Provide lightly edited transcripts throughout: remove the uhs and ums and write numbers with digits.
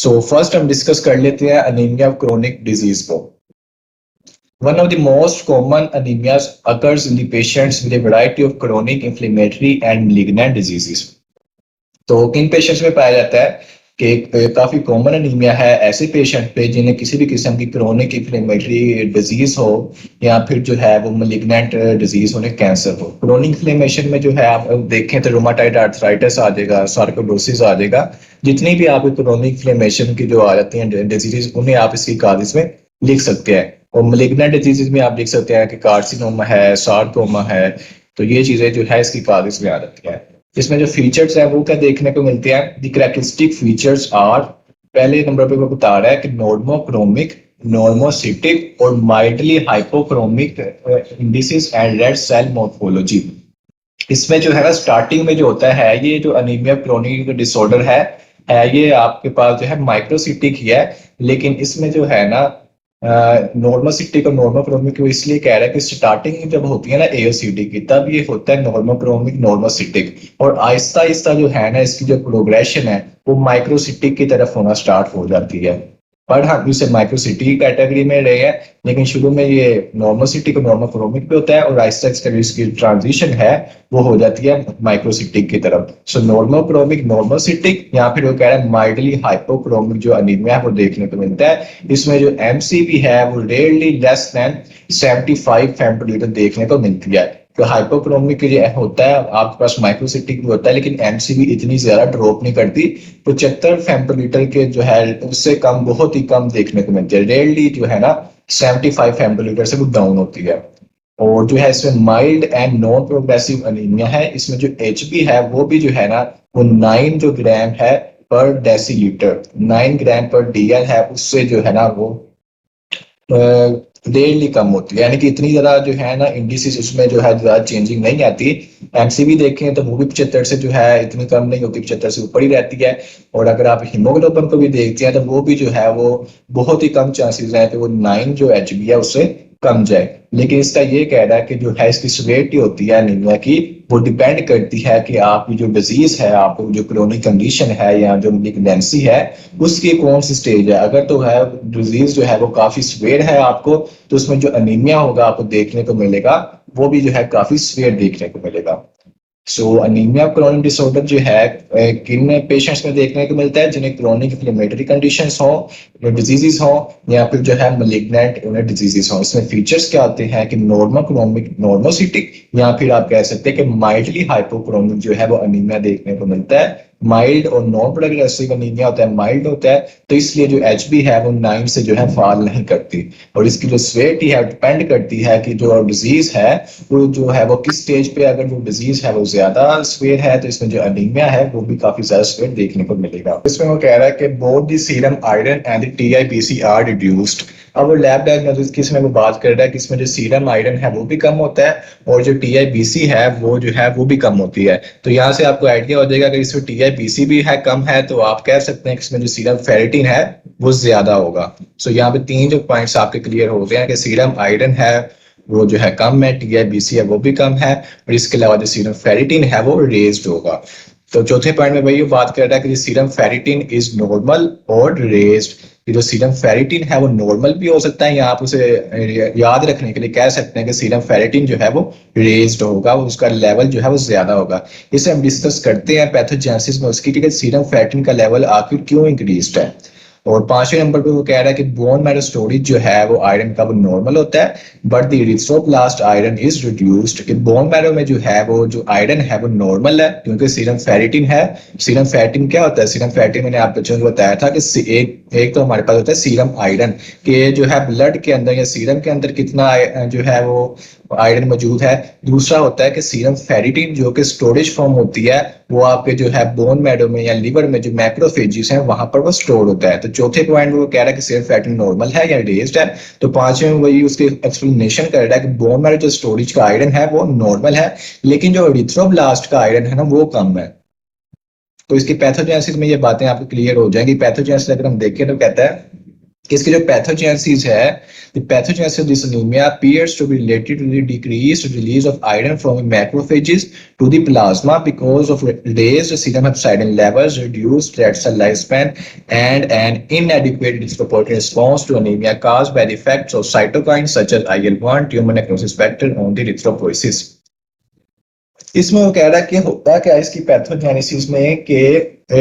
So first हम discuss कर लेते हैं अनीमिया ऑफ क्रोनिक डिजीज को। One of the most common anemias occurs in the patients with a variety of chronic inflammatory and malignant diseases. तो किन patients में पाया जाता है कि काफी कॉमन अनीमिया है ऐसे पेशेंट पे जिन्हें किसी भी किस्म की क्रोनिक इन्फ्लेमेटरी डिजीज हो या फिर जो है वो मलिग्नेंट डिजीज उन्हें कैंसर हो। क्रोनिक इन्फ्लेमेशन में जो है आप देखें तो रूमाटाइड आर्थराइटिस आ जाएगा, सार्कोइडोसिस आ जाएगा। जितनी भी आपको क्रोनिक इन्फ्लेमेशन की जो आ जाती हैं डिजीज उन्हें आप इसकी काज में लिख सकते हैं। और मलिग्नेंट डिजीज में आप लिख सकते हैं कि कार्सिनोमा है, सार्कोमा है। तो ये चीजें जो है इसकी काज में आ जाती है। इसमें जो फीचर्स है वो क्या देखने को मिलते हैं। द कैरेक्टरिस्टिक फीचर्स आर, पहले नंबर पे वो बता रहा है कि नॉर्मोक्रोमिक, नॉर्मोसिटिक और mildly hypochromic indices and red cell morphology. इसमें जो है ना स्टार्टिंग में जो होता है ये जो अनीमिया क्रोनिक डिसऑर्डर है ये आपके पास जो है माइक्रोसिटिक ही है, लेकिन इसमें जो है ना नॉर्मोसिटिक और नॉर्मोक्रोमिक को इसलिए कह रहा है कि स्टार्टिंग जब होती है ना एओसीडी की तब ये होता है नॉर्मोक्रोमिक नॉर्मोसिटिक, और आहिस्ता आहिस्ता जो है ना इसकी जो प्रोग्रेशन है वो माइक्रोसिटिक की तरफ होना स्टार्ट हो जाती है। पर हम इसे माइक्रोसिटी कैटेगरी में रहे हैं, लेकिन शुरू में ये नॉर्मोसिटिक और नॉर्मोक्रोमिक पे होता है और आहिस्ता आहिस्ता इसकी ट्रांजिशन है वो हो जाती है माइक्रोसिटिक की तरफ। सो नॉर्मोक्रोमिक नॉर्मोसिटिक या फिर वो कह रहा है माइल्डली हाइपोक्रोमिक जो अनीमिया है वो देखने को मिलता है। इसमें जो एमसीवी है वो रेयरली लेस देन 75 फेम्टोलीटर देखने को मिलती है। तो हाइपोक्रोमिक जो होता है आपके पास माइक्रोसिटिक भी होता है, लेकिन एमसीवी इतनी ज्यादा ड्रॉप नहीं करती। 75 फेम्टोलीटर के जो है उससे कम, बहुत ही कम देखने को मिलती है। रेयरली जो है ना 75 फेम्टोलीटर से वो डाउन होती है। और जो है इसमें mild and non progressive anaemia है। इसमें जो एचबी है वो भी जो है ना वो 9 जो ग्राम है पर डेसीलीटर, 9 ग्राम पर डीएल है, उससे जो है ना वो डेली कम होती है। यानी कि इतनी ज्यादा जो है ना इंडिसेस उसमें जो है ज्यादा चेंजिंग नहीं आती। एमसीवी देखें तो वो भी 75 से जो है इतनी कम नहीं होती, 75 से ऊपर ही रहती है। और अगर आप हीमोग्लोबिन को भी देखते हैं तो वो भी जो है वो बहुत ही कम चांसेस है कि वो 9 जो एचबी है उससे कम जाए। लेकिन इसका ये कह रहा है कि जो है इसकी सिवियरिटी होती है अनीमिया की वो डिपेंड करती है कि आपकी जो डिजीज है, आपको जो क्रोनिक कंडीशन है या जो मैलिग्नेंसी है उसकी कौन सी स्टेज है। अगर तो है डिजीज जो है वो काफी सिवियर है आपको, तो उसमें जो अनीमिया होगा आपको देखने को मिलेगा वो भी जो है काफी सिवियर देखने को मिलेगा। सो अनीमिया क्रोनिक डिसऑर्डर जो है किन पेशेंट्स में देखने को मिलता है, जिन्हें क्रोनिक इन्फ्लेमेटरी कंडीशंस हो, डिजीजेस हो या फिर जो है मलिग्नेंट डिजीजेस हो। इसमें फीचर्स क्या आते हैं कि नॉर्मोक्रोमिक नॉर्मोसिटिक या फिर आप कह सकते हैं कि माइल्डली हाइपोक्रोमिक जो है वो अनीमिया देखने को मिलता है। माइल्ड और नॉन प्रोग्रेसिव अनीमिया होता है, माइल्ड होता है, तो इसलिए जो एचबी है वो 9 से जो है फॉल नहीं करती। और इसकी जो सिवियरिटी है डिपेंड करती है कि जो डिजीज है वो जो है वो किस स्टेज पे, अगर वो डिजीज है वो ज्यादा सिवियर है तो इसमें जो अनीमिया है वो भी काफी ज्यादा सिवियर देखने को मिलेगा। इसमें वो कह रहा है कि both the serum iron and the TIBC are reduced. अब वो लैब डायग्नोसिस की इसमें वो बात कर रहा है कि इसमें जो सीरम आयरन है वो भी कम होता है और जो टीआईबीसी है वो जो है वो भी कम होती है। तो यहाँ से आपको आइडिया हो जाएगा कि इसमें टीआईबीसी भी है कम है, तो आप कह सकते हैं कि इसमें जो सीरम फेरिटिन है वो ज्यादा होगा। सो यहाँ पे 3 जो पॉइंट्स आपके क्लियर हो गए हैं कि सीरम आयरन है वो जो है कम है, टीआईबीसी है वो भी कम है, और इसके अलावा जो सीरम फेरिटिन है वो रेज्ड होगा। तो चौथे पॉइंट में वही बात कर रहा है कि सीरम फेरिटिन इज नॉर्मल और रेज्ड। जो सीरम फेरिटिन है वो नॉर्मल भी हो सकता है या आप उसे याद रखने के लिए कह सकते हैं कि सीरम फेरिटिन जो है वो रेज्ड होगा, उसका लेवल जो है वो ज्यादा होगा। इसे हम डिस्कस करते हैं पैथोजेनेसिस में उसकी कि सीरम फेरिटिन का लेवल आखिर क्यों इंक्रीज्ड है। और 5वें नंबर पे वो कह रहा है कि बोन मैरो स्टोरेज जो है वो आयरन का वो नॉर्मल होता है but the erythroblast iron is reduced. कि बोन मैरो में जो है वो जो आयरन है वो नॉर्मल है क्योंकि सीरम फेरिटिन है। सीरम फेरिटिन क्या होता है? सीरम फेरिटिन मैंने आप बच्चों को बताया था कि एक तो हमारे पास होता है सीरम आयरन, कि जो है ब्लड के अंदर या सीरम के अंदर कितना जो है वो आयरन मौजूद है। दूसरा होता है कि सीरम फेरिटिन जो कि स्टोरेज फॉर्म होती है वो आपके जो है बोन मैरो में या लिवर में जो मैक्रोफेजेस हैं वहां पर वो स्टोर होता है। तो चौथे पॉइंट वो कह रहा है कि सीरम फेरिटिन नॉर्मल है या रेज्ड है। तो 5वें में वही उसकी एक्सप्लेनेशन कर रहा है कि बोन मैरो जो स्टोरेज का आयरन है वो नॉर्मल है, लेकिन जो इरिथ्रोब्लास्ट का आयरन है ना वो कम है। तो इसकी पैथोजेनेसिस में ये बातें आपको क्लियर हो जाएंगी। पैथोजेनेसिस अगर हम देखें तो कहता है कि इसकी जो पैथोजेनेसिस है, the pathogenesis of this anemia appears to be related to the decreased release of iron from macrophages to the plasma because of raised serum hepcidin levels, reduced red cell lifespan, and an inadequate disproportionate response to anemia caused by the effects of cytokines such as IL-1 tumor necrosis factor on the erythropoiesis. इसमें वो कह रहा है कि होता क्या है इसकी पैथोजेनेसिस में कि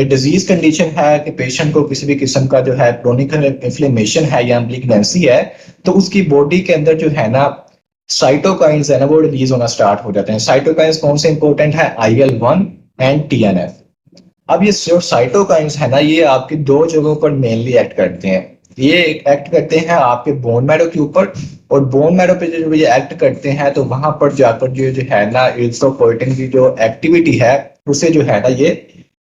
डिजीज कंडीशन है कि पेशेंट को किसी भी किस्म का जो है क्रोनिक इन्फ्लेमेशन है या मैलिग्नेंसी है, तो उसकी बॉडी के अंदर जो है ना साइटोकाइंस है ना वो रिलीज होना स्टार्ट हो जाते हैं। साइटोकाइंस कौन से इंपॉर्टेंट है? IL-1 and TNF। अब ये जो साइटोकाइंस है ना ये आपकी दो जगहों पर मेनली एक्ट करते हैं। ये एक्ट करते हैं आपके बोन मैरो के ऊपर, और बोन मैरो पे जब ये एक्ट करते हैं तो वहां पर जाकर जो है ना इरिथ्रोपोइटिन की जो एक्टिविटी है उसे जो है ना ये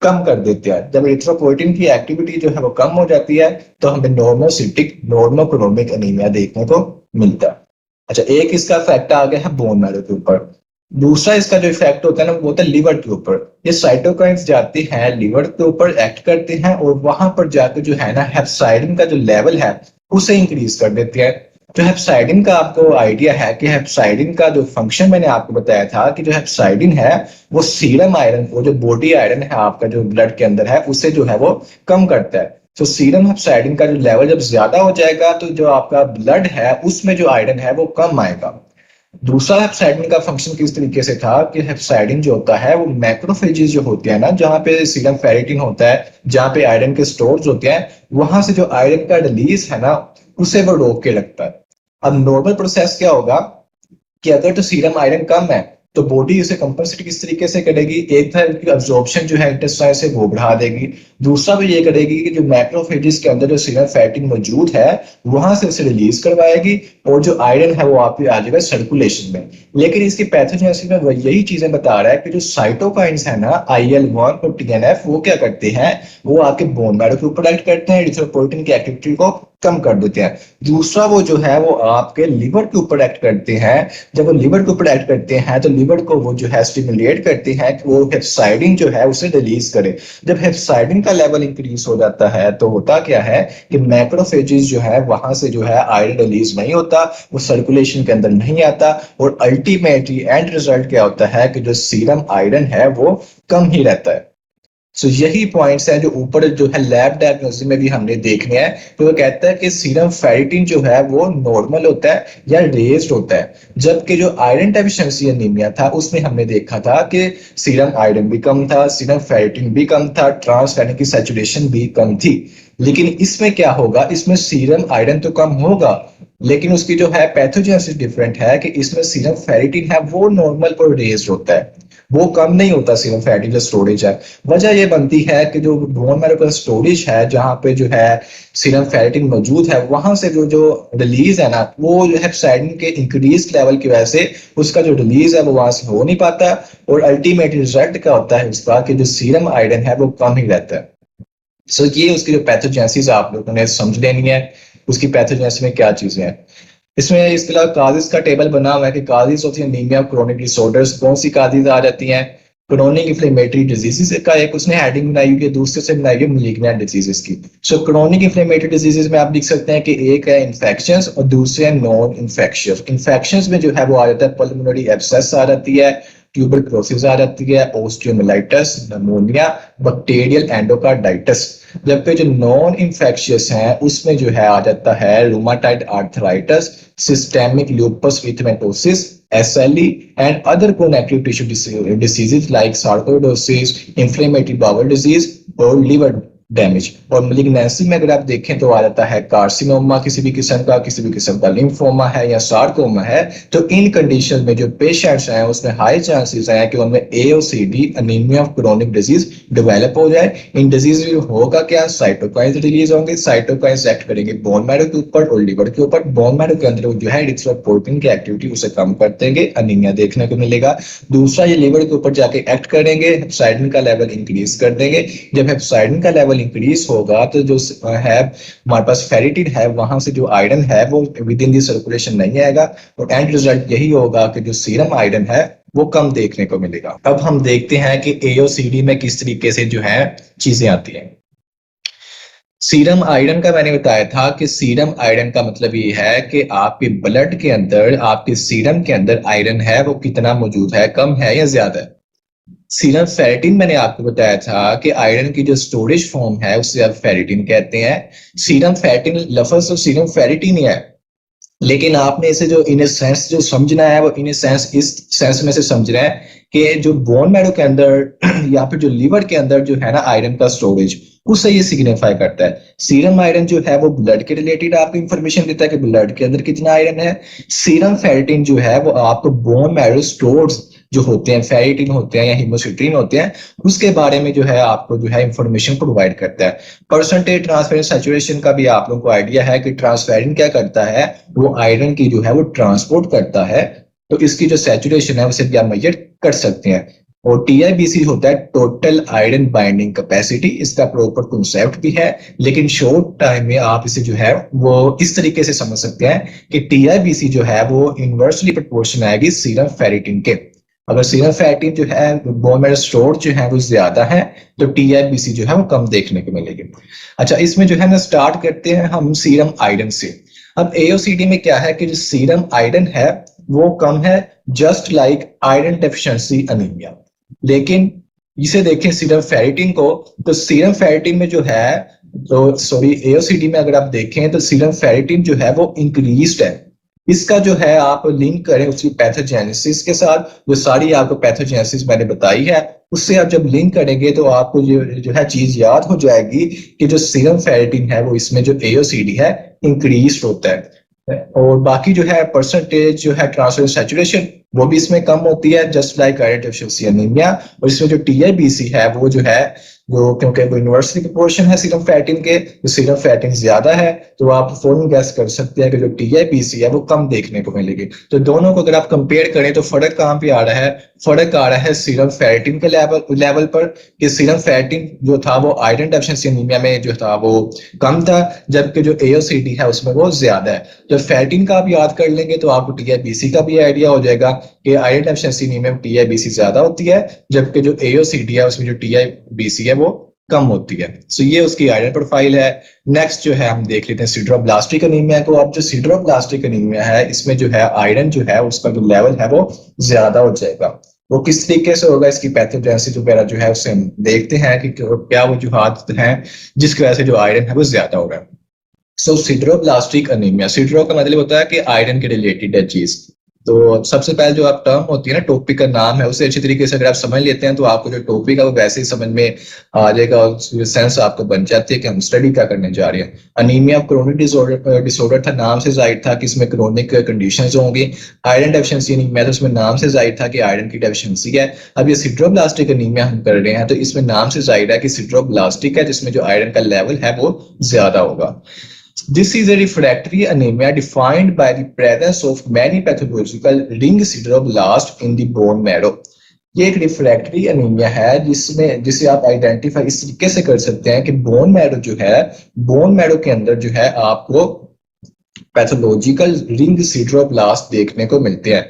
कम कर देते हैं। जब इरिथ्रोपोइटिन की एक्टिविटी जो है वो कम हो जाती है तो हमें नॉर्मोसिटिक नॉर्मोक्रोमिक एनीमिया देखने को मिलता है। अच्छा, एक इसका फैक्ट आ गया है बोन मैरो के ऊपर। दूसरा इसका जो इफेक्ट होता है ना वो होता है लिवर के ऊपर। ये साइटोकाइंस जाते हैं लिवर के ऊपर, एक्ट करते हैं और वहां पर जाकर जो है ना हेप्साइडिन का जो लेवल है उसे इंक्रीज कर देते हैं। जो हेप्साइडिन का आपको आइडिया है कि हेप्साइडिन का जो फंक्शन मैंने आपको बताया था कि जो हेप्साइडिन है वो सीरम आयरन को, जो बॉडी आयरन है आपका जो ब्लड के अंदर है, उसे जो है वो कम करता है। तो सीरम हेप्साइडिन का जो लेवल जब ज्यादा हो जाएगा तो जो आपका ब्लड है उसमें जो आयरन है वो कम आएगा। दूसरा हेप्साइडिन का फंक्शन किस तरीके से था कि हेप्साइडिन जो होता है वो मैक्रोफेजेस जो होते हैं ना, जहां पे सीरम फेरिटिन होता है, जहां पे आयरन के स्टोर्स होते हैं, वहां से जो आयरन का रिलीज है ना उसे वो रोक के रखता है। अब नॉर्मल प्रोसेस क्या होगा कि अगर तो सीरम आयरन कम है तो बॉडी उसे कंपनसेट किस तरीके से करेगी? एक था कि अब्जॉर्प्शन जो है इंटेस्टाइन से वो बढ़ा देगी, दूसरा भी ये करेगी कि जो मैक्रोफेजेस के अंदर जो सीरम फैटिन मौजूद है वहां से उसे रिलीज करवाएगी और जो आयरन है वो आपकी आ जाएगा सर्कुलेशन में। लेकिन इसकी पैथोजेनेसिस में वो यही चीजें बता रहा है कि जो साइटोकाइंस है ना IL-1 और TNF वो क्या करते हैं, वो आपके बोन मैरो के ऊपर एक्ट करते हैं, इरिथ्रोपोइटिन की एक्टिविटी को कम कर देते हैं। दूसरा वो जो है वो आपके लिवर के ऊपर एक्ट करते हैं। जब वो लिवर के ऊपर एक्ट करते हैं तो लिवर को वो जो है स्टिमुलेट करते हैं कि वो हेप्साइडिन जो है उसे रिलीज करे। जब हेप्साइडिन का लेवल इंक्रीज हो जाता है तो होता क्या है कि मैक्रोफेजेस जो है वहां से जो है आयरन रिलीज नहीं होता, वो सर्कुलेशन के अंदर नहीं आता, और अल्टीमेटली एंड रिजल्ट क्या होता है कि जो सीरम आयरन है वो कम ही रहता है। सो यही पॉइंट्स हैं जो ऊपर जो है लैब डायग्नोसिस में भी हमने देखने हैं। तो वो कहता है कि सीरम फेरिटिन जो है वो नॉर्मल होता है या रेज्ड होता है, जबकि जो आयरन डेफिशिएंसी एनीमिया था उसमें हमने देखा था कि सीरम आयरन भी कम था, सीरम फेरिटिन भी कम था, ट्रांस फैटिन की सैचुरेशन भी कम थी। लेकिन इसमें क्या होगा, इसमें सीरम आयरन तो कम होगा लेकिन उसकी जो है पैथोजेनेसिस डिफरेंट है कि इसमें सीरम फेरिटिन है वो नॉर्मल और रेज्ड होता है, वो कम नहीं होता सीरम फैटी जो स्टोरेज है। वजह ये बनती है कि जो बोन मैरो का स्टोरेज है जहां पे जो है सीरम फेरिटिन मौजूद है वहां से जो रिलीज है ना वो जो हेप्साइडिन के इंक्रीज लेवल की वजह से उसका जो रिलीज है वो वहां से हो नहीं पाता, और अल्टीमेट रिजल्ट क्या होता है उसका कि जो सीरम आयरन है वो कम ही रहता है। सो ये उसकी जो पैथोजेनेसिस आप लोगों ने समझ लेनी है, उसकी पैथोजेनेसिस में क्या चीजें हैं। इसमें इसके अलावा काजिज का टेबल बना हुआ है कि causes of anaemia chronic disorders कौन सी काजिज आ जाती हैं। क्रोनिक इन्फ्लेमेटरी डिजीजेस का एक उसने हेडिंग बनाई हुई है, दूसरे से बनाई हुई मैलिग्नेंट डिजीजेस की। सो क्रोनिक इन्फ्लेमेटरी डिजीजेस में आप देख सकते हैं कि एक है इन्फेक्शंस और दूसरे है नॉन इन्फेक्शियस। इन्फेक्शंस में जो है वो आ जाता है पल्मोनरी एब्सेस आ जाती है, ट्यूबरक्लोसिस आ जाती है, ओस्टियोमिलाइटिस, निमोनिया, बैक्टीरियल एंडोकार्डाइटिस। जबकि जो नॉन इन्फेक्शियस है उसमें जो है आ जाता है rheumatoid arthritis, systemic lupus erythematosus, SLE and other connective tissue diseases like sarcoidosis, inflammatory bowel disease और liver डैमेज। और मैलिग्नेंसी में अगर आप देखें तो आ जाता है कार्सिनोमा किसी भी किस्म का लिम्फोमा है या सार्कोमा है। तो इन कंडीशन में जो पेशेंट्स हैं उसमें हाई चांसेस हैं कि उनमें AOCD anaemia of chronic disease develop हो जाए। इन डिजीज में होगा क्या, साइटोकाइंस रिलीज होंगे, साइटोकाइंस एक्ट करेंगे बोन मैरो के ऊपर और लिवर के ऊपर। बोन मैरो के अंदर जो है इरिथ्रोपोइटिन की एक्टिविटी उसे कम कर देंगे, अनीमिया देखने को मिलेगा। दूसरा ये लिवर के ऊपर जाके एक्ट करेंगे, हेप्साइडिन का लेवल इंक्रीज कर देंगे। जब हेप्साइडिन का लेवल इंक्रीज होगा तो जो है हमारे पास फेरिटिन है वहां से जो आयरन है वो विद इन दी सर्कुलेशन नहीं आएगा, और एंड रिजल्ट यही होगा कि जो सीरम आयरन है वो कम देखने को मिलेगा। अब हम देखते हैं कि AOCD में किस तरीके से जो है चीजें आती हैं। सीरम आयरन का मैंने बताया था कि सीरम आयरन का मतलब ये है कि आपके ब्लड के अंदर, आपके सीरम के अंदर आयरन है वो कितना मौजूद है, कम है या ज्यादा है। सीरम फेरिटिन मैंने आपको बताया था कि आयरन की जो स्टोरेज फॉर्म है उसे आप फेरिटिन कहते हैं। सीरम फेरिटिन लफ्ज तो सीरम फेरिटिन ही है, लेकिन आपने इसे जो इन सेंस जो समझना है वो इन सेंस इस सेंस में से समझना है कि जो बोन मैरो के अंदर या फिर जो लीवर के अंदर जो है ना आयरन का स्टोरेज, उसे ये सिग्निफाई करता है। सीरम आयरन जो है वो ब्लड के रिलेटेड आपको इंफॉर्मेशन देता है कि ब्लड के अंदर कितना आयरन है। सीरम फेरिटिन जो है वो आपको बोन मैरो स्टोर्स जो होते हैं, फेरिटिन होते हैं या हीमोसिट्रीन होते हैं, उसके बारे में जो है आपको जो है इंफॉर्मेशन प्रोवाइड करता है। परसेंटेज ट्रांसफेरेंट सैचुरेशन का भी आप लोगों को आइडिया है कि ट्रांसफेरिन क्या करता है, वो आयरन की जो है वो ट्रांसपोर्ट करता है। तो इसकी जो सैचुरेशन है उसे भी आप मेजर कर सकते हैं। और टीआईबीसी होता है टोटल आयरन बाइंडिंग कैपेसिटी, इसका प्रॉपर कॉन्सेप्ट भी है, लेकिन शॉर्ट टाइम में आप इसे जो है वो इस तरीके से समझ सकते हैं कि टीआईबीसी जो है वो इनवर्सली प्रोपोर्शन आएगी सीरम फेरिटिन के। अगर सीरम फेरिटिन जो है बोन मैरो स्टोर जो है वो ज्यादा है तो टीआईबीसी जो है वो कम देखने को मिलेगी। अच्छा, इसमें जो है ना स्टार्ट करते हैं हम सीरम आयरन से। अब एओसीडी में क्या है कि जो सीरम आयरन है वो कम है, just like iron deficiency anaemia. लेकिन इसे देखें सीरम फेरिटिन को, तो सीरम फेरिटिन में जो है, तो सॉरी एओसीडी में अगर आप देखें तो सीरम फेरिटिन जो है वो इंक्रीज्ड है। इसका जो है आप लिंक करें उसकी पैथोजेनेसिस के साथ, जो सारी आपको पैथोजेनेसिस मैंने बताई है उससे आप जब लिंक करेंगे तो आपको जो है चीज याद हो जाएगी कि जो सीरम फेरिटिन है वो इसमें जो एओसीडी है इंक्रीज होता है। और बाकी जो है परसेंटेज जो है ट्रांसफर सैचुरेशन वो भी इसमें कम होती है, just like iron deficiency anaemia. और इसमें जो टीआईबीसी है वो जो है वो, क्योंकि वो इन्वर्सली प्रोपोर्शन है सीरम फैटिन के, तो सीरम फैटिन ज्यादा है तो आप फौरन गैस कर सकते हैं कि जो टीआईबीसी है वो कम देखने को मिलेगी। तो दोनों को अगर आप कंपेयर करें तो फर्क कहाँ पे आ रहा है, फर्क आ रहा है सीरम फैटिन के लेवल पर, कि सीरम फैटिन जो था वो आयरन डेफिशिएंसी एनीमिया में जो था वो कम था, जबकि जो एओसीडी है उसमें वो ज्यादा है। जब फैटिन का आप याद कर लेंगे तो आपको टीआईबीसी का भी आइडिया हो जाएगा कि आयरन डेफिशिएंसी एनीमिया में टीआईबीसी ज्यादा होती है, जबकि जो एओसीडी है उसमें जो टीआईबीसी है वो कम होती है। सो ये उसकी आयरन प्रोफाइल है। नेक्स्ट जो है हम देख लेते हैं सिड्रोब्लास्टिक एनीमिया को। अब जो सिड्रोब्लास्टिक एनीमिया है इसमें जो है आयरन जो है उसका जो लेवल है वो ज्यादा हो जाएगा। वो किस तरीके से होगा, इसकी पैथोजेनेसिस वगैरह जो है उससे हम देखते हैं कि क्या वजूहात हैं जिसकी वजह से जो आयरन है वो ज्यादा हो रहा है। सो सिड्रोब्लास्टिक एनीमिया, सिड्रो का मतलब होता है कि आयरन के रिलेटेड है चीज। तो सबसे पहले जो आप टर्म होती है ना, टॉपिक का नाम है, उसे अच्छी तरीके से अगर आप समझ लेते हैं तो आपको जो टॉपिक है वो वैसे ही समझ में आ जाएगा और सेंस आपको बन जाती है कि हम स्टडी क्या करने जा रहे हैं। अनीमिया क्रोनिक डिसऑर्डर था, नाम से जाहिर था कि इसमें क्रोनिक कंडीशंस होंगी। आयरन डेफिशिएंसी एनीमिया तो इसमें नाम से जाहिर था कि आयरन की डेफिशिएंसी है। अब ये सिड्रोब्लास्टिक एनीमिया हम कर रहे हैं तो इसमें नाम से जाहिर है कि सिड्रोब्लास्टिक है, जिसमें जो आयरन का लेवल है वो ज्यादा होगा। This is a refractory anemia defined by the presence of many pathological ring sideroblasts in the bone marrow. ये एक रिफ्रैक्टरी एनीमिया है जिसे आप आइडेंटिफाई इस तरीके से कर सकते हैं कि बोन मैरो जो है, बोन मैरो के अंदर जो है आपको पैथोलॉजिकल रिंग सिड्रोब्लास्ट देखने को मिलते हैं।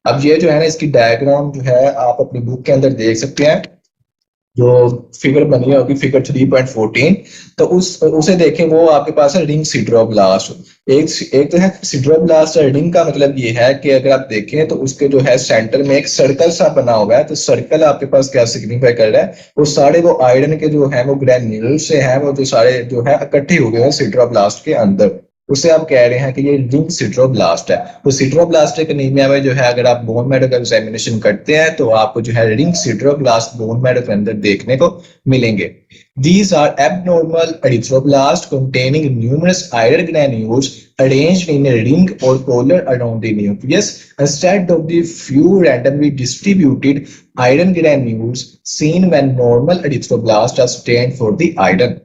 अब ये जो है ना, इसकी डायग्राम जो है आप अपनी बुक के अंदर देख सकते हैं, जो फिगर बनी होगी फिगर 3.14, तो उसे देखें, वो आपके पास है रिंग सिड्रोब्लास्ट। एक तो है सिड्रोब्लास्ट। रिंग का मतलब ये है कि अगर आप देखें तो उसके जो है सेंटर में एक सर्कल सा बना हुआ है, तो सर्कल आपके पास क्या सिग्निफाई कर रहा है, वो सारे वो आयरन के जो है वो ग्रैन्यूल से है, वो जो सारे जो है इकट्ठे हो गए हैं सिड्रोब्लास्ट के अंदर, उसे आप कह रहे हैं कि ये रिंग सिड्रोब्लास्ट है। तो सिड्रोब्लास्टिक एनीमिया में जो है अगर आप बोन मैरो का एग्जामिनेशन करते हैं तो आपको जो है रिंग सिड्रोब्लास्ट बोन मैरो के अंदर देखने को मिलेंगे। These are abnormal erythroblasts containing numerous iron granules arranged in a ring or collar around the nucleus instead of the few randomly distributed iron granules seen when normal erythroblasts are stained for the iron.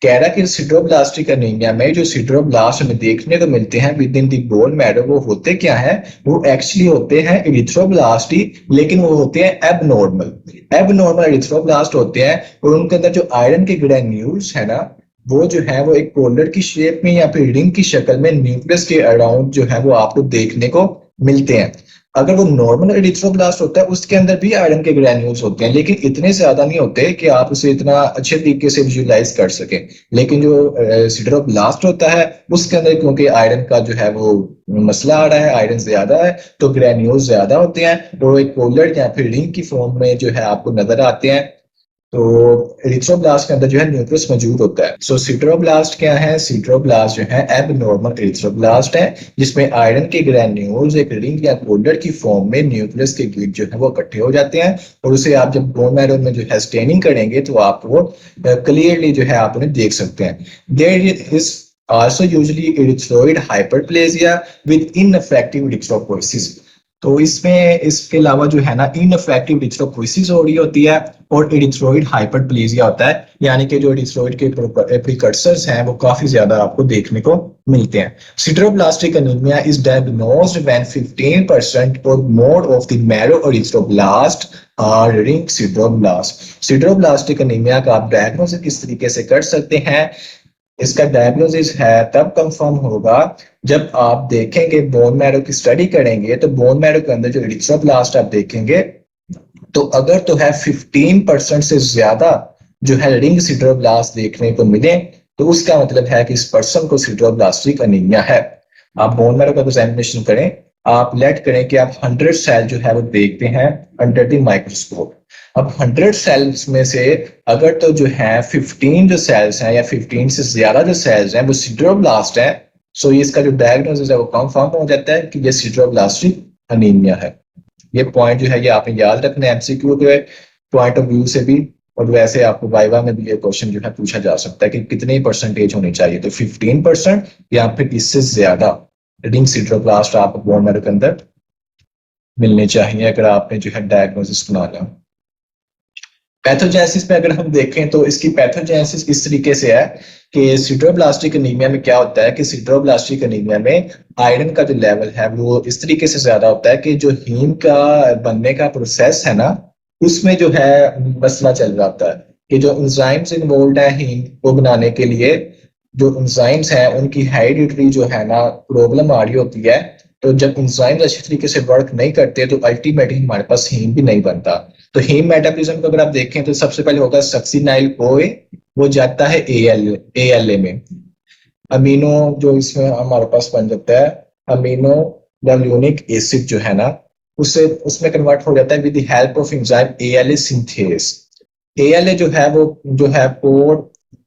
कह रहा है कि सिड्रोब्लास्टिक anaemia में जो सिड्रोब्लास्ट हमें देखने को मिलते हैं with in the bone marrow, वो होते क्या है, वो एक्चुअली होते हैं इरिथ्रोब्लास्ट ही, लेकिन वो होते हैं एबनॉर्मल इरिथ्रोब्लास्ट होते हैं। और उनके अंदर जो आयरन के ग्रैन्यूल्स है ना, वो जो है वो एक पोलर की शेप में या फिर रिंग की शक्ल में न्यूक्लियस के अराउंड जो है वो आपको देखने को मिलते हैं। अगर वो नॉर्मल एरिथ्रोब्लास्ट होता है उसके अंदर भी आयरन के ग्रैन्यूल्स होते हैं, लेकिन इतने ज्यादा नहीं होते कि आप उसे इतना अच्छे तरीके से विजुअलाइज कर सकें। लेकिन जो सिडरोब्लास्ट होता है उसके अंदर क्योंकि आयरन का जो है वो मसला आ रहा है, आयरन ज्यादा है, तो ग्रैन्यूल्स ज्यादा होते हैं, वो एक पोलर या फिर रिंग की फॉर्म में जो है आपको नजर आते हैं। तो एरिथ्रोब्लास्ट के अंदर जो है न्यूक्लियस मौजूद होता है। सो सिडरोब्लास्ट क्या है? सिडरोब्लास्ट जो है एबनॉर्मल एरिथ्रोब्लास्ट है, जिसमें आयरन के ग्रैन्यूल्स एक रिंग या कोल्डर की फॉर्म में न्यूक्लियस के गिर्द जो है वो इकट्ठे हो जाते हैं, और उसे आप जब बोन मैरो में जो है स्टेनिंग करेंगे तो आप वो क्लियरली जो है आप उन्हें देख सकते हैं। There is also usually erythroid hyperplasia with ineffective erythropoiesis। तो इसमें इसके अलावा जो है ना इनफेक्टिव इरिथ्रोपोइसिस हो रही होती है और एरिथ्रोइड हाइपरप्लेजिया होता है, यानी कि जो एरिथ्रोइड के प्रिकर्सर्स हैं वो काफी ज्यादा आपको देखने को मिलते हैं। Sideroblastic anaemia is diagnosed when 15% or more of the marrow erythroblast are ring sideroblast. Sideroblastic anaemia का आप डायग्नोसिस किस तरीके से कर सकते हैं? इसका डायग्नोसिस है तब कंफर्म होगा जब आप देखेंगे, बोन मैरो की स्टडी करेंगे तो बोन मैरो के अंदर जो एरिथ्रोब्लास्ट आप देखेंगे, तो अगर तो है 15% से ज्यादा जो है रिंग सिडरोब्लास्ट देखने को मिले, तो उसका मतलब है कि इस पर्सन को सिडरोब्लास्टिक एनीमिया है। आप बोन मैरो का एग्जामिनेशन करें, आप लेट करें कि आप 100 सेल जो है वो देखते हैं अंडर द माइक्रोस्कोप। अब 100 सेल्स में से अगर तो जो है 15 जो सेल्स हैं या 15 से ज्यादा जो सेल्स हैं वो सिडरोब्लास्ट है, सो इसका जो डायग्नोसिस है वो कंफर्म हो जाता है कि ये सिडरोब्लास्टिक एनीमिया है। ये पॉइंट जो है ये आपने याद रखना है एमसीक्यू के पॉइंट ऑफ व्यू से भी, और वैसे आपको वाइवा में भी ये क्वेश्चन जो है पूछा जा सकता है कि कितनी परसेंटेज होनी चाहिए, तो 15% या फिर इससे ज्यादा रिंग सिडरोब्लास्ट आपको बोन मैरो के अंदर मिलने चाहिए अगर आपने जो है डायग्नोसिस बनाना। पैथोजेनेसिस पे अगर हम देखें तो इसकी पैथोजेनेसिस इस तरीके से है कि सिडरोब्लास्टिक एनीमिया में क्या होता है कि सिडरोब्लास्टिक एनीमिया में आयरन का जो लेवल है वो इस तरीके से ज्यादा होता है कि जो हीम का बनने का प्रोसेस है ना, उसमें जो है मसला चल रहा होता है कि जो एंजाइम्स इन्वॉल्व है हीम को बनाने के लिए, जो एंजाइम्स हैं उनकी हेरिडिटरी जो है ना प्रॉब्लम आ रही होती है। तो जब एंजाइम्स अच्छी तरीके से वर्क नहीं करते तो अल्टीमेटली हमारे पास हीम भी नहीं बनता। तो हीम मेटाबॉलिज्म को अगर आप देखें तो सबसे पहले होगा सक्सिनाइल कोए, वो जाता है एएलए में। अमीनो जो इसमें हमारे पास बन जाता है अमीनो लैम्यूनिक एसिड जो है ना, उससे उसमें कन्वर्ट हो जाता है with the help of enzyme ALA synthase. ALA जो है वो जो है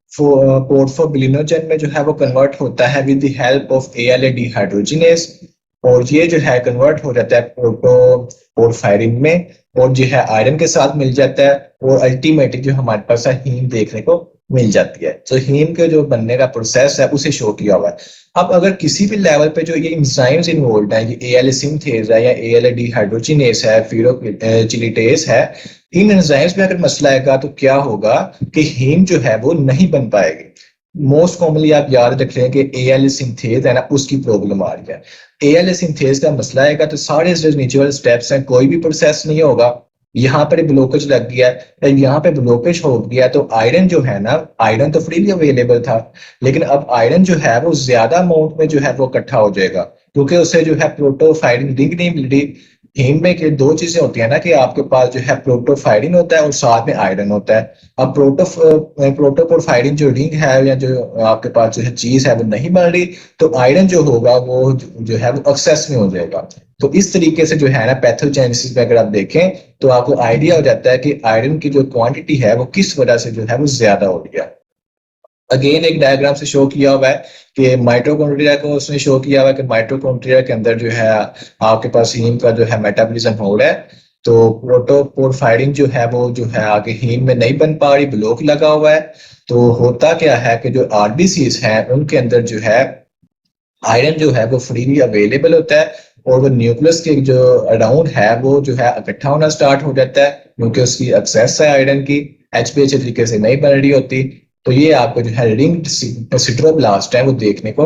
पोर्फोबिलिनोजन में जो है वो कन्वर्ट होता है with the help of ALA dehydrogenase, और ये जो है कन्वर्ट हो जाता है पोर्फायरिन में, और जो है आयरन के साथ मिल जाता है, और अल्टीमेटली जो हमारे पास हीम देखने को मिल जाती है। तो हीम के जो बनने का प्रोसेस है उसे शो किया हुआ है। अब अगर किसी भी लेवल पे जो ये एंजाइम्स इन्वॉल्व है, ये एएलए सिंथेज है या एएलए डिहाइड्रोजिनेस है, फिरोचिलिटेस है, इन एंजाइम्स में अगर मसला आएगा तो क्या होगा कि हीम जो है वो नहीं बन पाएगी। मोस्ट कॉमनली आप याद रख लें कि एएलए सिंथेज है ना, उसकी प्रॉब्लम आ रही है। एएलए सिंथेज का मसला आएगा तो सारे जो नीचे वाले स्टेप्स हैं कोई भी प्रोसेस नहीं होगा, यहाँ पर ब्लॉकेज लग गया है, यहाँ पे ब्लॉकेज हो गया, तो आयरन जो है ना, आयरन तो फ्रीली अवेलेबल था, लेकिन अब आयरन जो है वो ज्यादा अमाउंट में जो है वो इकट्ठा हो जाएगा, क्योंकि उसे जो है प्रोटोफायरिन रिंग नहीं मिल रही। हीम में के दो चीजें होती है ना कि आपके पास जो है प्रोटोफायरिन होता है और साथ में आयरन होता है। अब प्रोटोपोरफायरिन जो रिंग है या जो आपके पास जो है चीज है वो नहीं बन रही, तो आयरन जो होगा वो जो है वो एक्सेस में हो जाएगा। तो इस तरीके से जो है ना पैथोजेनेसिस में अगर आप देखें तो आपको आइडिया हो जाता है कि आयरन की जो क्वांटिटी है वो किस वजह से जो है वो ज्यादा हो रही है। अगेन एक डायग्राम से शो किया हुआ है कि माइटोकॉन्ड्रिया को उसने शो किया हुआ है कि माइटोकॉन्ड्रिया के अंदर जो है आपके पास हीम का जो है मेटाबॉलिज्म हो रहा है, तो प्रोटोपोरफायरिन जो है वो जो है आगे हीम में नहीं बन पा रही, ब्लॉक लगा हुआ है। तो होता क्या है कि जो आरबीसीज हैं उनके अंदर जो है आयरन जो है वो फ्रीली अवेलेबल होता है, और वो न्यूक्लियस के जो अराउंड है वो जो है इकट्ठा होना स्टार्ट हो जाता है, क्योंकि उसकी एक्सेस है आयरन की, एचपी अच्छे तरीके से नहीं बन रही होती। तो ये आपको जो है रिंग सिडरोब्लास्ट है वो देखने को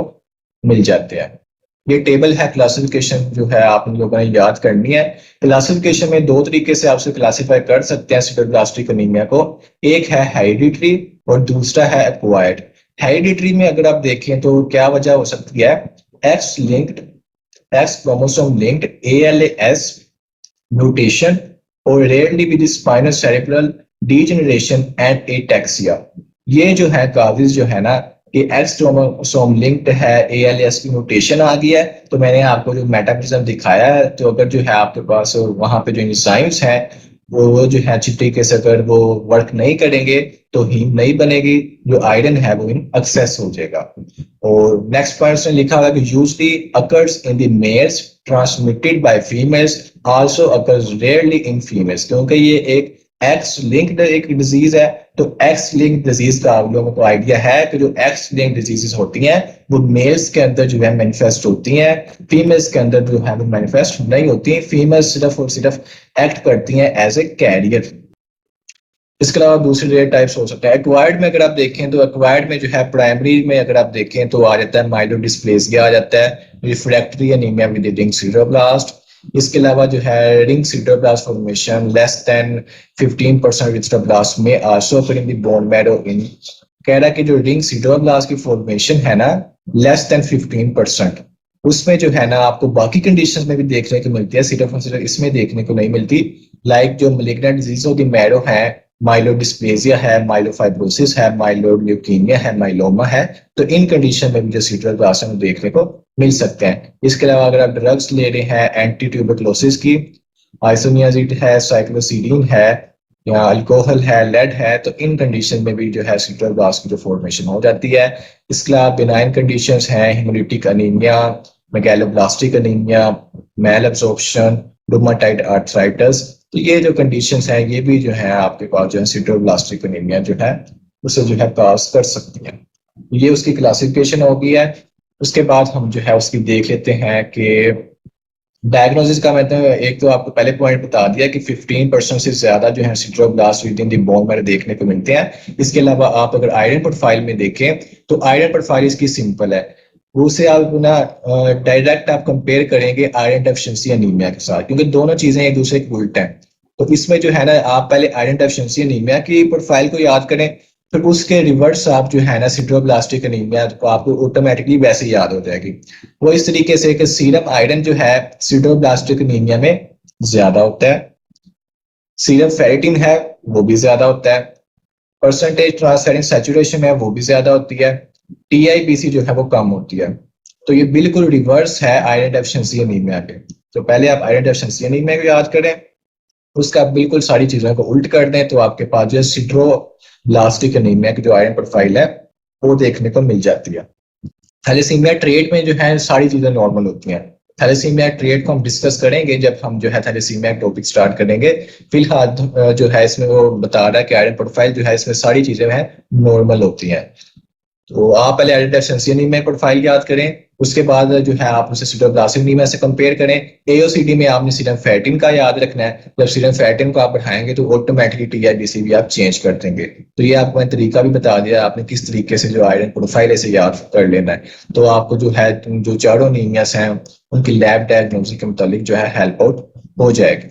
मिल जाते हैं। ये टेबल है क्लासिफिकेशन जो है आप लोगों ने याद करनी है। क्लासिफिकेशन में दो तरीके से आपसे क्लासिफाई कर सकते हैं सिडरोब्लास्टिक एनीमिया को, एक है हेरिडिटरी और दूसरा है एक्वायर्ड। हेरिडिटरी में अगर आप देखें तो क्या वजह हो सकती है, x linked X chromosome linked ALAS mutation or rarely with spinal cerebral degeneration and ataxia। ये जो है काविज जो है ना कि एक्स क्रोमोसोम लिंक्ड है, ALS की म्यूटेशन आ गया है। तो मैंने आपको जो मेटाबॉलिज्म दिखाया है, तो अगर जो है आपके पास वहां पे जो एंजाइम्स हैं वो जो है अच्छी तरीके से अगर वो वर्क नहीं करेंगे तो हीम नहीं बनेगी, जो आयरन है वो इन एक्सेस हो जाएगा। और नेक्स्ट पॉइंट में लिखा हुआ है कि usually occurs in the mails transmitted by females also occurs rarely in females, क्योंकि ये एक एक्स लिंक्ड एक डिजीज है। तो एक्स लिंक्ड डिजीज का आप लोगों को आइडिया है कि जो एक्स लिंक्ड डिजीजेस होती हैं वो मेल्स के अंदर जो है मैनिफेस्ट होती हैं, फीमेल्स के अंदर जो है वो मैनिफेस्ट नहीं होती हैं। फीमेल्स सिर्फ और सिर्फ एक्ट करती हैं एज ए कैरियर। इसके अलावा दूसरे रेयर टाइप्स हो सकते हैं। एक्वायर्ड में अगर आप देखें तो एक्वायर्ड में जो है प्राइमरी में अगर आप देखें तो आ जाता है माइलोडिस्प्लेसिया आ जाता है, रिफ्रैक्टरी एनीमिया विद रिंग सिडरोब्लास्ट। इसके अलावा जो है रिंग सिडरोब्लास्ट फॉर्मेशन लेस देन 15% रिस्टोब्लास्ट में आल्सो ओकर इन द बोन मैरो इन। कह रहा है कि जो रिंग सिडरोब्लास्ट की फॉर्मेशन है ना लेस देन 15%, उसमें जो है ना आपको बाकी कंडीशंस में भी देखने को मिलती है, सिडरोफोसिस इसमें देखने को नहीं मिलती। लाइक जो malignant disease of the marrow है, माइलोडिस्प्लेसिया है, माइलोफाइब्रोसिस है, माइलोड ल्यूकीमिया है, माइलोमा है, तो इन कंडीशन में भी जो सिडरोब्लास्ट है देखने को मिल सकते हैं। इसके अलावा अगर आप ड्रग्स ले रहे हैं एंटी ट्यूबरकुलोसिस की, आइसोनियाजिड है, साइक्लोसीडीन है या अल्कोहल है, लेड है, तो इन कंडीशन में भी जो है सिडरोब्लास्ट की जो फॉर्मेशन हो जाती है। इसके अलावा बिनाइन कंडीशंस हैं हेमोलिटिक अनीमिया, मेगैलोब्लास्टिक अनीमिया, मैल एब्जॉर्प्शन, रूमेटॉइड आर्थराइटिस। तो ये जो कंडीशंस हैं ये भी जो है आपके पास जो है सिडरोब्लास्टिक अनीमिया जो है उसे जो है काज कर सकती है। ये उसकी क्लासिफिकेशन होगी है। उसके बाद हम जो है उसकी देख लेते हैं कि डायग्नोसिस का। मैं तो एक तो आपको पहले पॉइंट बता दिया कि 15% से ज्यादा जो है sideroblast within the bone marrow देखने को मिलते हैं। इसके अलावा आप अगर आयरन प्रोफाइल में देखें तो आयरन प्रोफाइल इसकी सिंपल है, उसे आप ना डायरेक्ट आप कंपेयर करेंगे आयरन डेफिशिएंसी एनीमिया के साथ, क्योंकि दोनों चीजें एक दूसरे के उल्ट हैं। तो इसमें जो है ना आप पहले आयरन डेफिशिएंसी एनीमिया की प्रोफाइल को याद करें, फिर उसके रिवर्स आप जो है ना सिडरोब्लास्टिक एनीमिया को आपको ऑटोमेटिकली वैसे याद हो जाएगी। वो इस तरीके से कि सीरम आयरन जो है सिडरोब्लास्टिक एनीमिया में ज्यादा होता है, सीरम फेरिटिन है वो भी ज्यादा होता है, परसेंटेज ट्रांसफेरिन सैचुरेशन है वो भी ज्यादा होती है, टीआईबीसी जो है वो कम होती है। तो ये बिल्कुल रिवर्स है आयरन डेफिशिएंसी एनीमिया के। तो पहले आप आयरन डेफिशिएंसी एनीमिया को याद करें, उसका बिल्कुल सारी चीजों को उल्ट कर दें तो आपके पास जो सिडरोब्लास्टिक एनीमिया की जो आयरन प्रोफाइल है वो देखने को मिल जाती है। थैलेसीमिया ट्रेट में जो है सारी चीजें नॉर्मल होती हैं। थैलेसीमिया ट्रेट को हम डिस्कस करेंगे जब हम जो है थैलेसीमिया टॉपिक स्टार्ट करेंगे। फिलहाल जो है इसमें वो बता रहा है कि आयरन प्रोफाइल जो है इसमें सारी चीजें हैं नॉर्मल होती हैं। तो आप पहले आयरन डेफिशिएंसी एनीमिया प्रोफाइल याद करें, उसके बाद जो है आप उसे सिडरोब्लास्टिक एनीमिया से कंपेयर करें। एओसीडी में आपने सीरम फेरिटिन का याद रखना है, जब सीरम फेरिटिन को आप बढ़ाएंगे तो ऑटोमेटिकली टीआईबीसी भी आप चेंज कर देंगे। तो ये आपको मैं तरीका भी बता दिया आपने किस तरीके से जो आयरन प्रोफाइल है इसे याद कर लेना है। तो आपको जो है जो चारों एनीमियास हैं उनकी लैब डायग्नोसिस के मुताबिक जो है हेल्प आउट हो जाएगी।